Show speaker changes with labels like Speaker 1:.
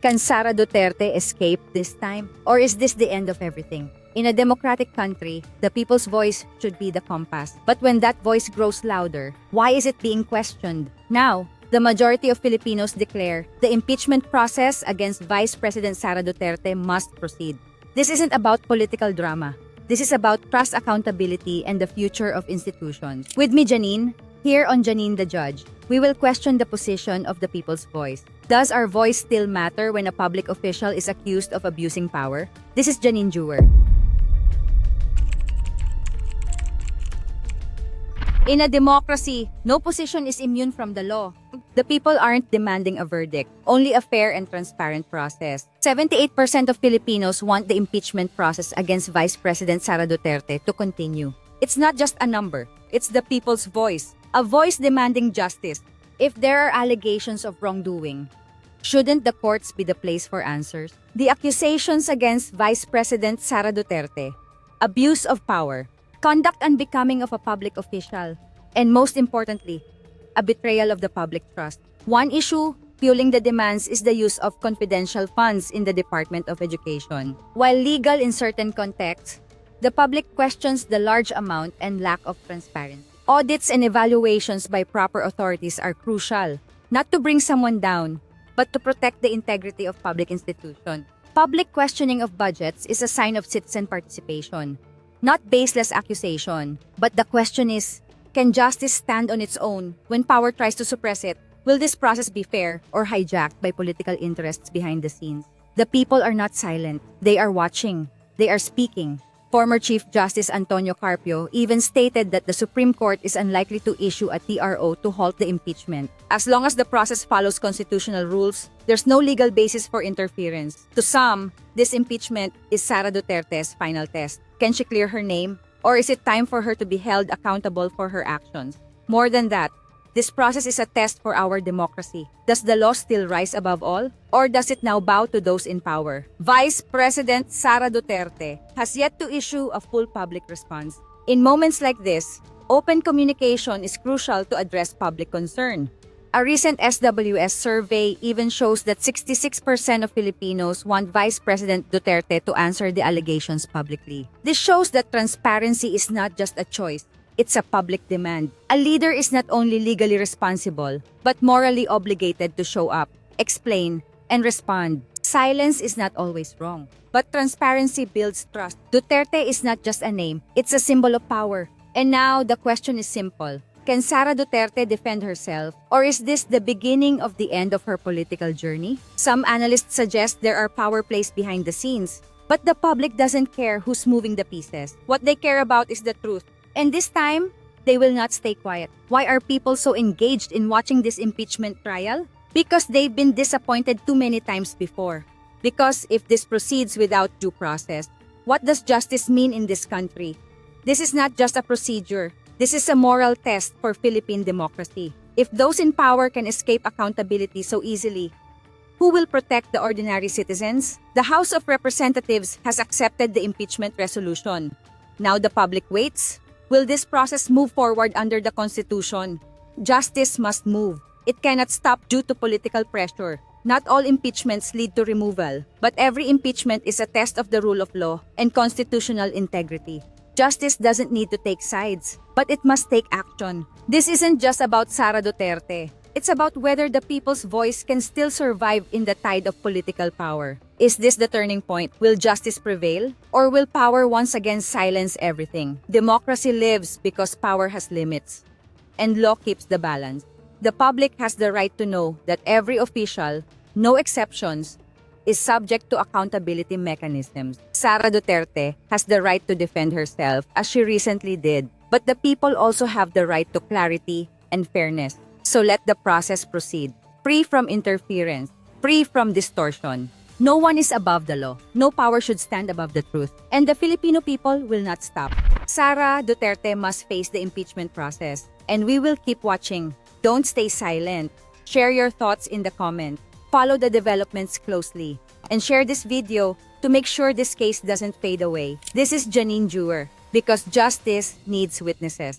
Speaker 1: Can Sara Duterte escape this time? Or is this the end of everything? In a democratic country, the people's voice should be the compass. But when that voice grows louder, why is it being questioned? Now, the majority of Filipinos declare the impeachment process against Vice President Sara Duterte must proceed. This isn't about political drama. This is about trust, accountability, and the future of institutions. With me, Janine, here on Janine the Judge, we will question the position of the people's voice. Does our voice still matter when a public official is accused of abusing power? This is Janine Jewer. In a democracy, no position is immune from the law. The people aren't demanding a verdict, only a fair and transparent process. 78% of Filipinos want the impeachment process against Vice President Sara Duterte to continue. It's not just a number, it's the people's voice, a voice demanding justice. If there are allegations of wrongdoing, shouldn't the courts be the place for answers? The accusations against Vice President Sara Duterte: abuse of power, conduct unbecoming of a public official, and most importantly, a betrayal of the public trust. One issue fueling the demands is the use of confidential funds in the Department of Education. While legal in certain contexts, the public questions the large amount and lack of transparency. Audits and evaluations by proper authorities are crucial, not to bring someone down, but to protect the integrity of public institutions. Public questioning of budgets is a sign of citizen participation, not baseless accusation. But the question is, can justice stand on its own when power tries to suppress it? Will this process be fair or hijacked by political interests behind the scenes? The people are not silent. They are watching. They are speaking. Former Chief Justice Antonio Carpio even stated that the Supreme Court is unlikely to issue a TRO to halt the impeachment. As long as the process follows constitutional rules, there's no legal basis for interference. To some, this impeachment is Sara Duterte's final test. Can she clear her name? Or is it time for her to be held accountable for her actions? More than that, this process is a test for our democracy. Does the law still rise above all? Or does it now bow to those in power? Vice President Sara Duterte has yet to issue a full public response. In moments like this, open communication is crucial to address public concern. A recent SWS survey even shows that 66% of Filipinos want Vice President Duterte to answer the allegations publicly. This shows that transparency is not just a choice, it's a public demand. A leader is not only legally responsible, but morally obligated to show up, explain, and respond. Silence is not always wrong, but transparency builds trust. Duterte is not just a name, it's a symbol of power. And now, the question is simple. Can Sara Duterte defend herself, or is this the beginning of the end of her political journey? Some analysts suggest there are power plays behind the scenes, but the public doesn't care who's moving the pieces. What they care about is the truth. And this time, they will not stay quiet. Why are people so engaged in watching this impeachment trial? Because they've been disappointed too many times before. Because if this proceeds without due process, what does justice mean in this country? This is not just a procedure. This is a moral test for Philippine democracy. If those in power can escape accountability so easily, who will protect the ordinary citizens? The House of Representatives has accepted the impeachment resolution. Now the public waits. Will this process move forward under the Constitution? Justice must move. It cannot stop due to political pressure. Not all impeachments lead to removal, but every impeachment is a test of the rule of law and constitutional integrity. Justice doesn't need to take sides, but it must take action. This isn't just about Sara Duterte. It's about whether the people's voice can still survive in the tide of political power. Is this the turning point? Will justice prevail? Or will power once again silence everything? Democracy lives because power has limits, and law keeps the balance. The public has the right to know that every official, no exceptions, is subject to accountability mechanisms. Sara Duterte has the right to defend herself, as she recently did. But the people also have the right to clarity and fairness. So let the process proceed, free from interference, free from distortion. No one is above the law. No power should stand above the truth. And the Filipino people will not stop. Sara Duterte must face the impeachment process. And we will keep watching. Don't stay silent. Share your thoughts in the comments. Follow the developments closely. And share this video to make sure this case doesn't fade away. This is Janine Jewer, because justice needs witnesses.